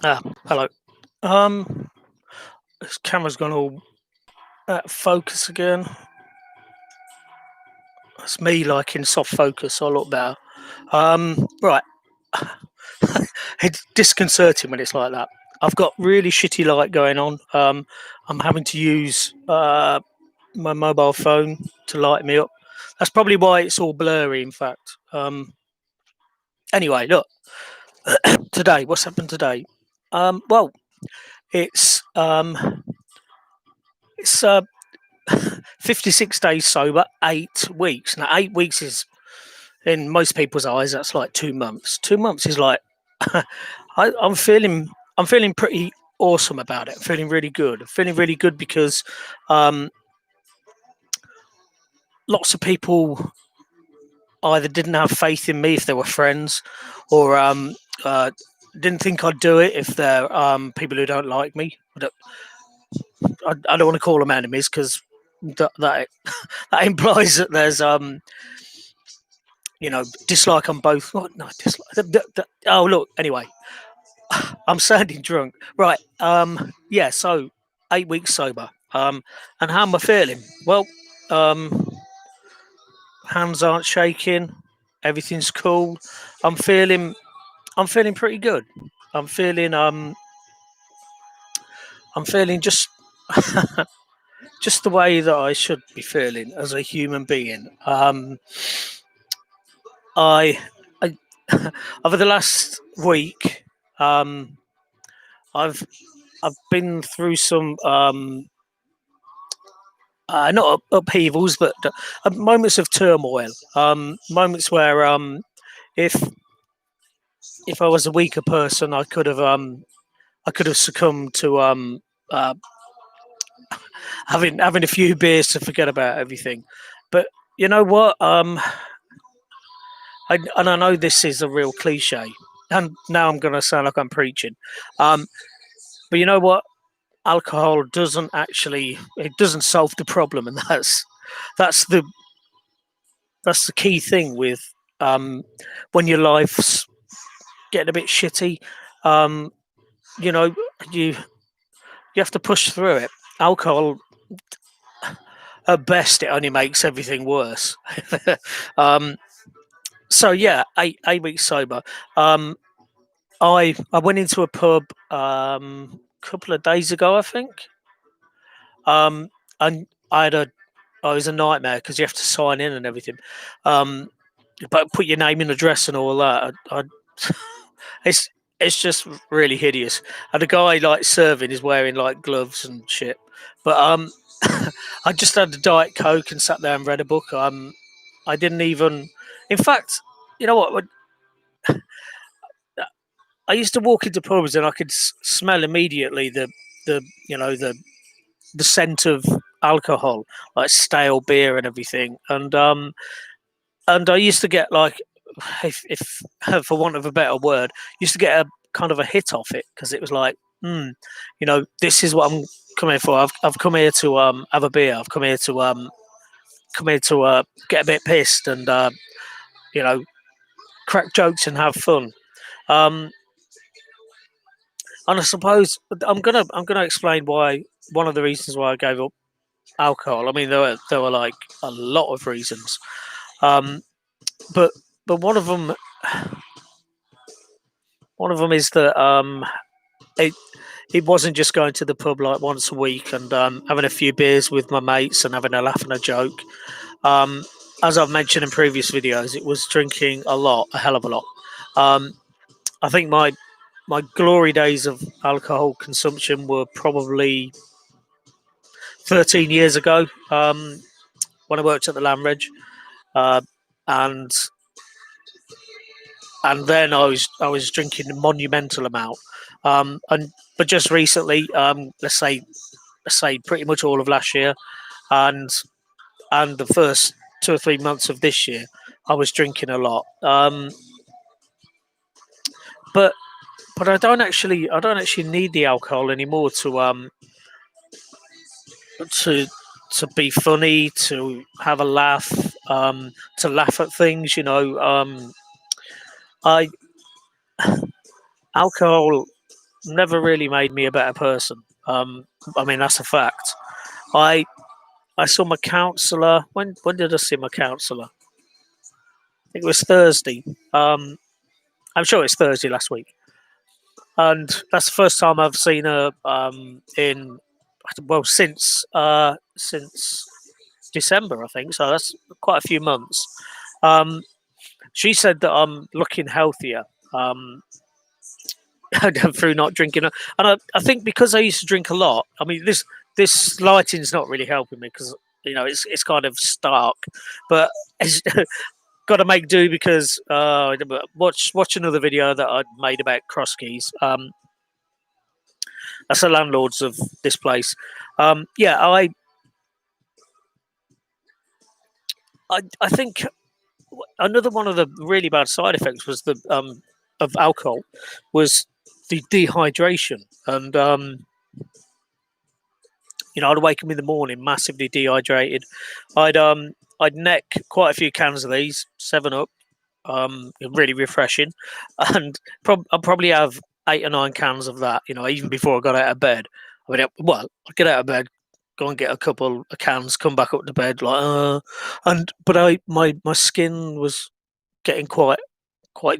Hello. Um, this camera's gone all out of focus again. It's me like in soft focus, so I look better. Right. It's disconcerting when it's like that. I've got really shitty light going on. I'm having to use my mobile phone to light me up. That's probably why it's all blurry. In fact. Anyway, look. Today, what's happened today? Well, it's um, it's 56 days sober, 8 weeks. Now, 8 weeks is, in most people's eyes, that's like 2 months. 2 months is like, I'm feeling pretty awesome about it. I'm feeling really good. I'm feeling really good because um, lots of people either didn't have faith in me if they were friends, or uh, didn't think I'd do it if they're people who don't like me. I don't want to call them enemies because that that implies that there's dislike on both. What? No, dislike. Oh, look. Anyway, I'm sounding drunk. Right. Yeah. So 8 weeks sober. And how am I feeling? Well, um, hands aren't shaking. Everything's cool. I'm feeling. I'm feeling pretty good. I'm feeling. I'm feeling just the way that I should be feeling as a human being. I, I over the last week, um, I've I've been through some not upheavals, but moments of turmoil. Moments where if if I was a weaker person, I could have succumbed to uh, having a few beers to forget about everything. But you know what? And I know this is a real cliche, and now I'm going to sound like I'm preaching. Um, but you know what? Alcohol doesn't actually it doesn't solve the problem, and that's the that's the key thing with um, when your life's getting a bit shitty. Um, you know, you you have to push through it. Alcohol, at best, it only makes everything worse. um, so yeah, 8 weeks sober. Um, I went into a pub a couple of days ago, I think, and I had a oh, it was a nightmare because you have to sign in and everything. Um, but put your name and address and all that. It's it's just really hideous. And the guy like serving is wearing like gloves and shit. But I just had a diet coke and sat there and read a book. I didn't even. In fact, you know what? I used to walk into pubs and I could smell immediately the the scent of alcohol, like stale beer and everything. And I used to get like, if for want of a better word, used to get a kind of a hit off it because it was like, this is what I'm coming for. I've come here to have a beer. I've come here to get a bit pissed and you know crack jokes and have fun. Um, and I suppose I'm gonna explain why one of the reasons why I gave up alcohol. I mean, there were like a lot of reasons, um, but but one of them is that it it wasn't just going to the pub like once a week and having a few beers with my mates and having a laugh and a joke. Um, as I've mentioned in previous videos, it was drinking a lot, a hell of a lot. Um, I think my glory days of alcohol consumption were probably 13 years ago, when I worked at the Land Reg, uh, and then I was drinking a monumental amount. And but just recently, let's say pretty much all of last year, and the first 2 or 3 months of this year, I was drinking a lot. But I don't actually need the alcohol anymore to to be funny, to have a laugh, to laugh at things. I alcohol. never really made me a better person. I mean, that's a fact. I I saw my counsellor. When did I see my counsellor? I think it was Thursday. I'm sure it's Thursday last week, and that's the first time I've seen her in since December, I think. So that's quite a few months. Um, she said that I'm looking healthier. Um, through not drinking. And I think because I used to drink a lot, I mean, this lighting's not really helping me because it's kind of stark, but it's got to make do because watch another video that I made about cross keys. That's the landlords of this place. Yeah, I think another one of the really bad side effects was the of alcohol was the dehydration and I'd wake up in the morning massively dehydrated. I'd neck quite a few cans of these 7 Up, really refreshing, and I'd probably have 8 or 9 cans of that. Even before I got out of bed. I mean, I'd get out of bed, go and get a couple of cans, come back up to bed but my skin was getting quite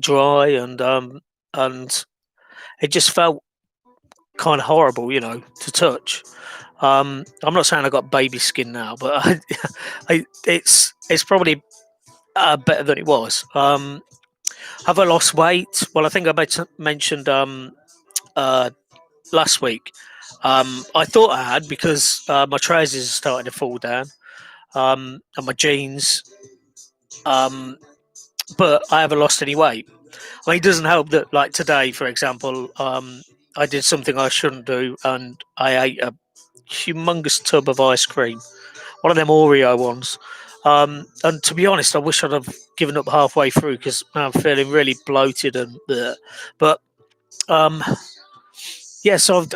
dry and it just felt kind of horrible, to touch. I'm not saying I got baby skin now, but it's probably better than it was. Have I lost weight? Well, I think I mentioned uh, last week. I thought I had because my trousers are starting to fall down and my jeans, um, but I haven't lost any weight. I mean, it doesn't help that, like today, for example, I did something I shouldn't do, and I ate a humongous tub of ice cream, one of them Oreo ones. And to be honest, I wish I'd have given up halfway through because I'm feeling really bloated and but um, yeah. So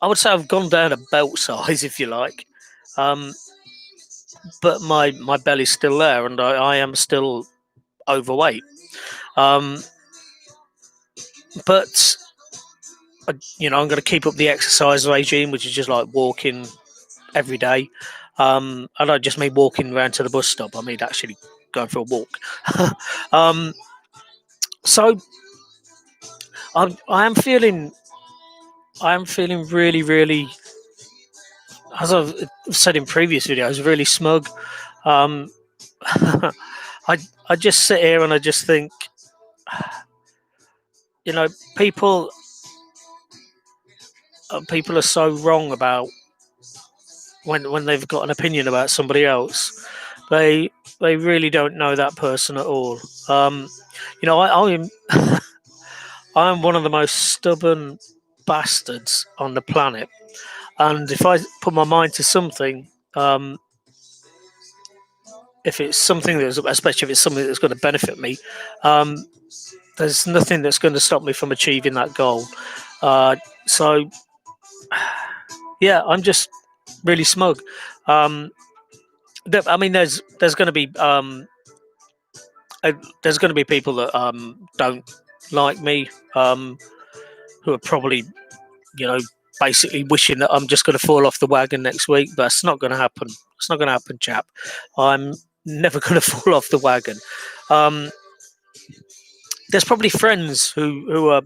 I would say I've gone down a belt size, if you like, um, but my belly's still there, and I am still overweight. Um, but I'm going to keep up the exercise regime, which is just like walking every day. I don't just mean walking around to the bus stop. I mean actually going for a walk. um, so I am feeling really, really, as I've said in previous videos, really smug. Um, I I just sit here and I just think, you know, people people are so wrong about when they've got an opinion about somebody else. They they really don't know that person at all. I'm I'm one of the most stubborn bastards on the planet, and if I put my mind to something, um, if it's something that's, especially if it's something that's going to benefit me, um, there's nothing that's going to stop me from achieving that goal. So, yeah, I'm just really smug. Um, I mean, there's going to be there's going to be people that don't like me, who are probably you know basically wishing that I'm just going to fall off the wagon next week. But it's not going to happen. It's not going to happen, chap. I'm never going to fall off the wagon. Um, there's probably friends who are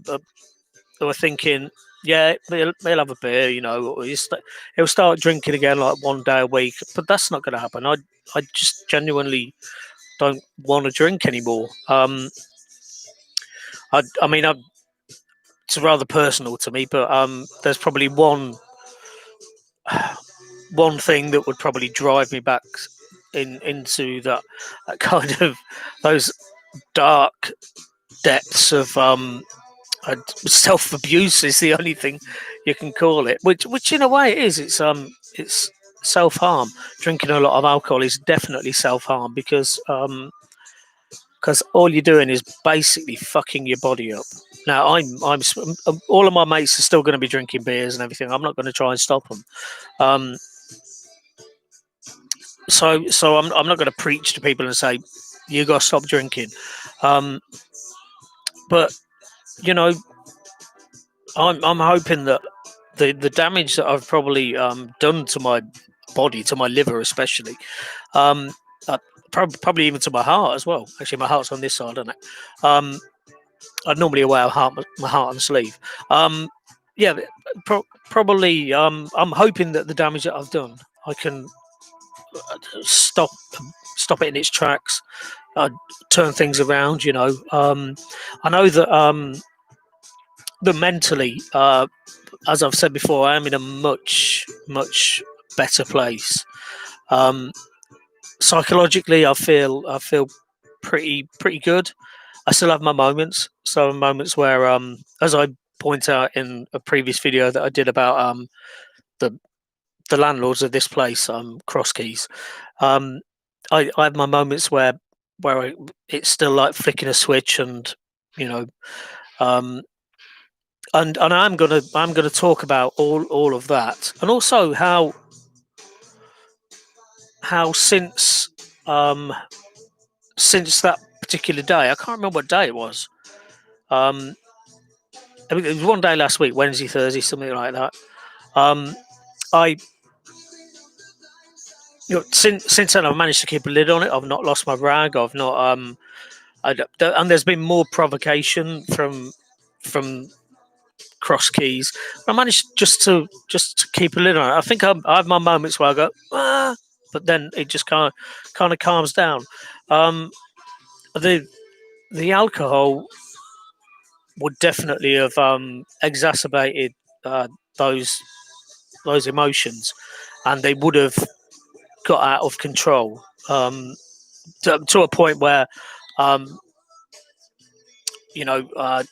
thinking, yeah, they'll have a beer, or he'll start drinking again like one day a week. But that's not going to happen. I just genuinely don't want to drink anymore. I mean, it's rather personal to me, but there's probably one thing that would probably drive me back into that kind of those dark depths of self abuse is the only thing you can call it. Which in a way it is. It's self harm. Drinking a lot of alcohol is definitely self harm because all you're doing is basically fucking your body up. Now all of my mates are still going to be drinking beers and everything. I'm not going to try and stop them. Um, so I'm not going to preach to people and say you got to stop drinking. But you know, I'm hoping that the damage that I've probably done to my body, to my liver especially, um, probably even to my heart as well. Actually, my heart's on this side, isn't it? I normally wear my heart on the sleeve. Um, yeah, probably. I'm hoping that the damage that I've done, I can stop stop it in its tracks, turn things around. I know that mentally, as I've said before, I am in a much better place. Um, Psychologically, I feel pretty good. I still have my moments. So moments where, as I point out in a previous video that I did about the the landlords of this place, Cross Keys. Um, I have my moments where it's still like flicking a switch, and you know, um, and I'm gonna talk about all of that, and also how um since that particular day, I can't remember what day it was. Um, I mean, it was one day last week, Wednesday, Thursday, something like that. Um, I since then I've managed to keep a lid on it. I've not lost my rag. I've not and there's been more provocation from Cross Keys. I managed just to keep a lid on it. I think I have my moments where I go, but then it just kind of calms down. Um, the the alcohol would definitely have exacerbated uh, those those emotions, and they would have got out of control, to a point where, um, you know, I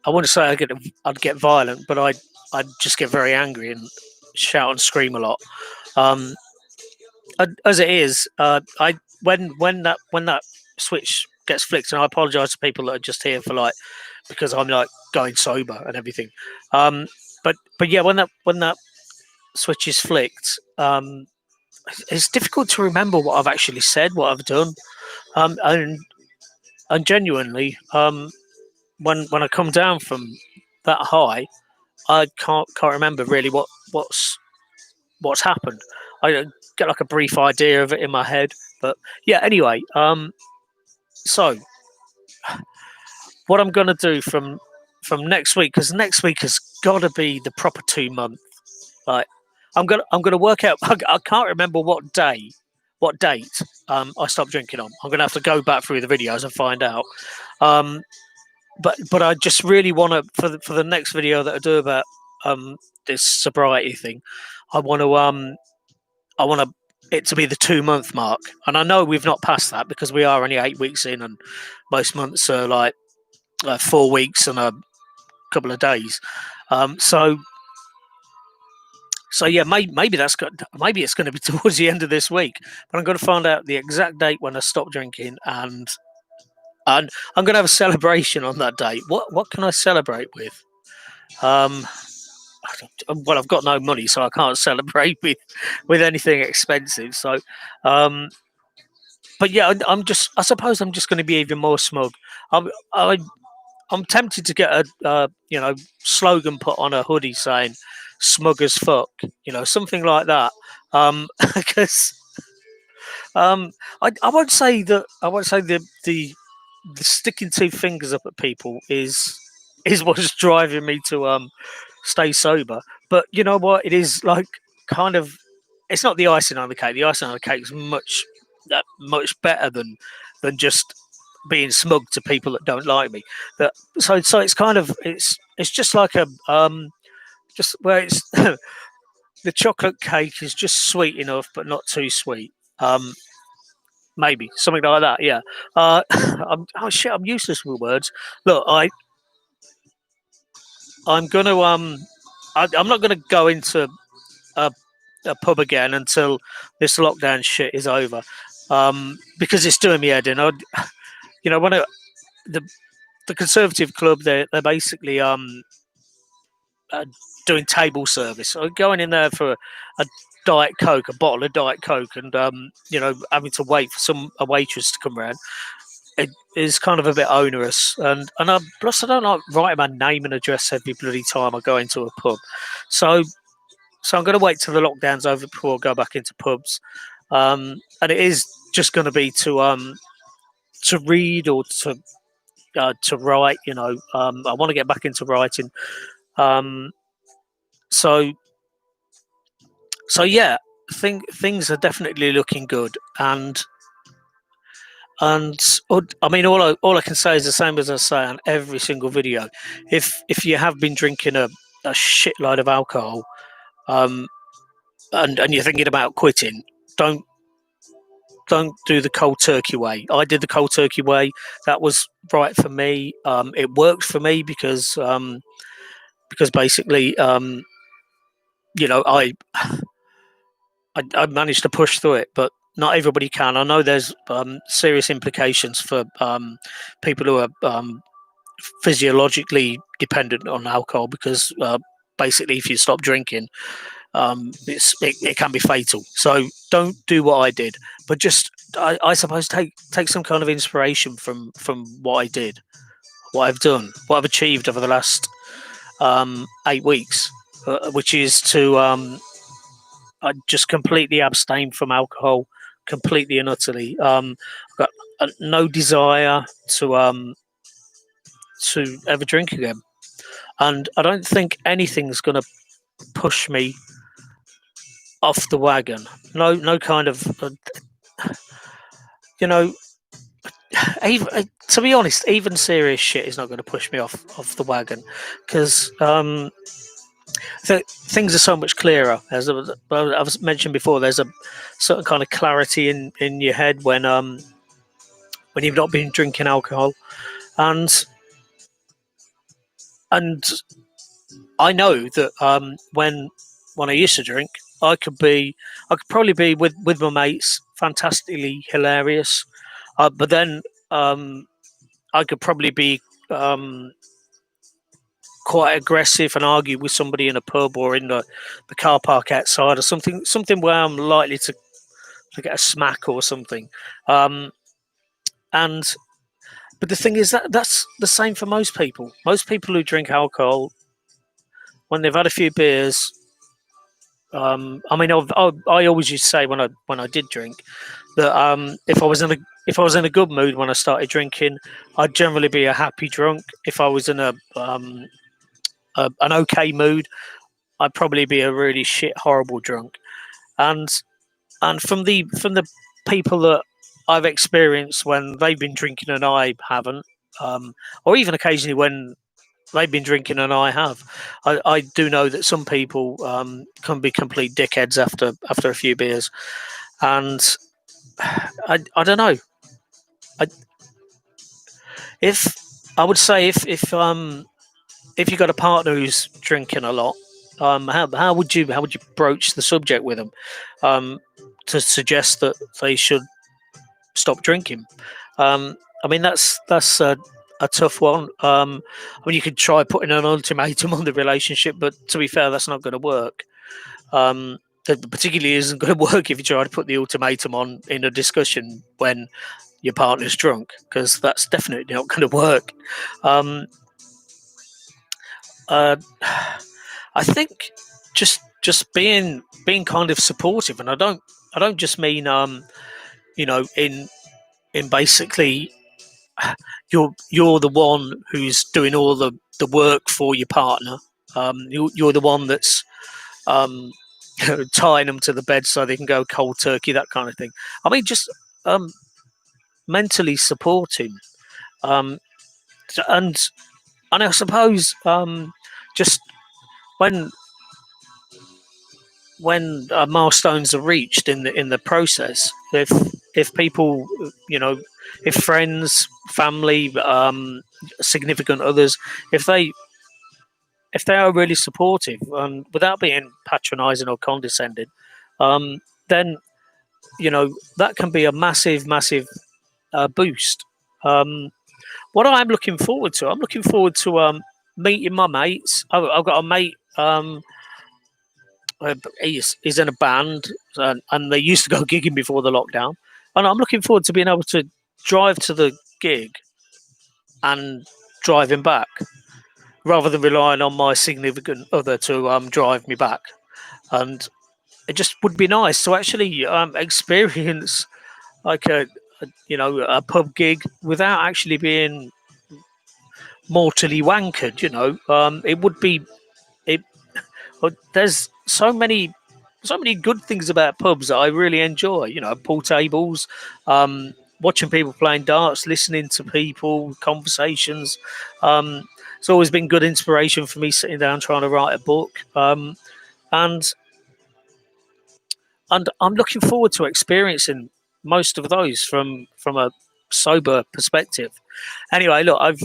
wouldn't say I'd get violent, but I'd just get very angry and shout and scream a lot. Um, as it is, I when that switch gets flicked, and I apologise to people that are just here for like because I'm like going sober and everything. Um, but yeah, when that switch is flicked, it's difficult to remember what I've actually said, what I've done, and genuinely, when I come down from that high, I can't remember really what's happened. I get like a brief idea of it in my head, but yeah. Anyway, so what I'm gonna do from next week, because next week has got to be the proper 2 month. Like I'm gonna work out. I can't remember what date I stopped drinking on. I'm gonna have to go back through the videos and find out. Um, but I just really want to for the next video that I do about this sobriety thing. I want to I want it to be the 2 month mark, and I know we've not passed that because we are only 8 weeks in, and most months are like 4 weeks and a couple of days. So yeah, maybe maybe it's going to be towards the end of this week, but I'm going to find out the exact date when I stop drinking, and I'm going to have a celebration on that date. What can I celebrate with? Um, well, I've got no money, so I can't celebrate with anything expensive. So, um, but yeah, I suppose I'm just going to be even more smug. I'm I, I'm tempted to get a slogan put on a hoodie saying "smug as fuck," something like that. Because I won't say that the sticking two fingers up at people is what's driving me to stay sober. But you know what? It is like kind of it's not the icing on the cake. The icing on the cake is much better than just being smug to people that don't like me. That so it's kind of it's just like a just where it's the chocolate cake is just sweet enough but not too sweet. Maybe something like that. Yeah. Oh shit! I'm useless with words. Look, I'm gonna I'm not gonna go into a, a pub again until this lockdown shit is over, because it's doing me head in. When the the Conservative Club, they're basically uh, doing table service. So going in there for a Diet Coke, a bottle of Diet Coke, and having to wait for a waitress to come around. it is kind of a bit onerous, and plus I don't like writing my name and address every bloody time I go into a pub. So I'm going to wait till the lockdown's over before I go back into pubs, and it is just going to be to read or to write. I want to get back into writing. Um, so yeah, things are definitely looking good, and I mean, all I can say is the same as I say on every single video. If you have been drinking a shitload of alcohol, um, and you're thinking about quitting, don't do the cold turkey way. I did the cold turkey way. That was right for me. It worked for me because basically, I I managed to push through it, but not everybody can. I know there's serious implications for people who are physiologically dependent on alcohol because basically, if you stop drinking, it can be fatal. So don't do what I did, but just I suppose take some kind of inspiration from what I did, what I've done, what I've achieved over the last 8 weeks, which is to I just completely abstain from alcohol, completely and utterly. I've got no desire to ever drink again, and I don't think anything's going to push me off the wagon. No kind of, you know. Even, to be honest, even serious shit is not going to push me off the wagon because things are so much clearer. As I've mentioned before, there's a certain kind of clarity in your head when you've not been drinking alcohol, and and I know that when I used to drink, I could probably be with my mates, fantastically hilarious, but then I could probably be quite aggressive and argue with somebody in a pub or in the car park outside or something where I'm likely to get a smack or something. And but the thing is that's the same for most people. Most people who drink alcohol, when they've had a few beers, I mean, I always used to say when I did drink that if I was in a good mood when I started drinking, I'd generally be a happy drunk. If I was in an okay mood, I'd probably be a really shit horrible drunk. And from the people that I've experienced when they've been drinking and I haven't, or even occasionally when they've been drinking and I have, I do know that some people can be complete dickheads after a few beers, and I don't know. If I would say if you got a partner who's drinking a lot, how would you broach the subject with them to suggest that they should stop drinking? I mean that's a tough one. I mean, you could try putting an ultimatum on the relationship, but to be fair, that's not going to work. That particularly isn't going to work if you try to put the ultimatum on in a discussion when your partner's drunk, because that's definitely not going to work. Um, uh, I think just being kind of supportive, and I don't just mean in basically you're the one who's doing all the work for your partner. You're the one that's um, tying them to the bed so they can go cold turkey, that kind of thing. I mean, just um, mentally supporting, um, and I suppose just when milestones are reached in the process, if people, you know, if friends, family, significant others, if they are really supportive and without being patronising or condescending, then that can be a massive boost. Um, what I'm looking forward to, meeting my mates. I've got a mate. He's in a band, and they used to go gigging before the lockdown. And I'm looking forward to being able to drive to the gig and driving back, rather than relying on my significant other to drive me back. And it just would be nice to actually experience like a pub gig without actually being mortally wankered. It would be it. There's so many good things about pubs that I really enjoy. Pool tables, watching people playing darts, listening to people, conversations. It's always been good inspiration for me sitting down trying to write a book. And I'm looking forward to experiencing most of those from a sober perspective. Anyway, look, I've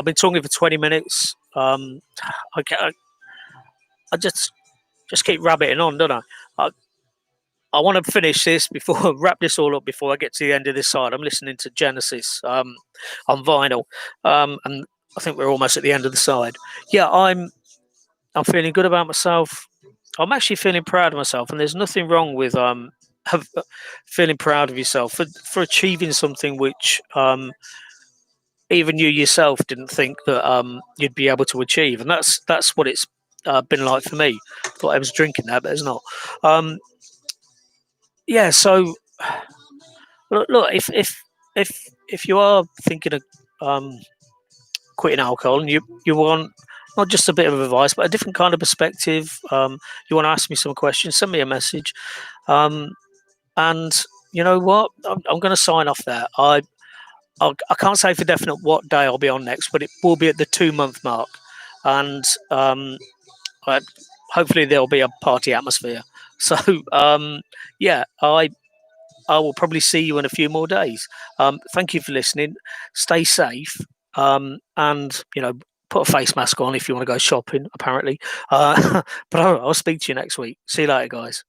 been talking for 20 minutes. I just keep rabbiting on, don't I? I, I want to finish this before wrap this all up before I get to the end of this side. I'm listening to Genesis on vinyl, and I think we're almost at the end of the side. Yeah, I'm feeling good about myself. I'm actually feeling proud of myself, and there's nothing wrong with have, feeling proud of yourself for achieving something which even you yourself didn't think that you'd be able to achieve, and that's what it's been like for me. Thought I was drinking that, but it's not. Um, yeah, so look, if you are thinking of quitting alcohol and you want not just a bit of advice but a different kind of perspective, you want to ask me some questions, send me a message. Um, and you know what? I'm going to sign off there. I can't say for definite what day I'll be on next, but it will be at the 2 month mark, and I, hopefully there'll be a party atmosphere. So yeah, I will probably see you in a few more days. Thank you for listening. Stay safe, and put a face mask on if you want to go shopping. Apparently, but I'll speak to you next week. See you later, guys.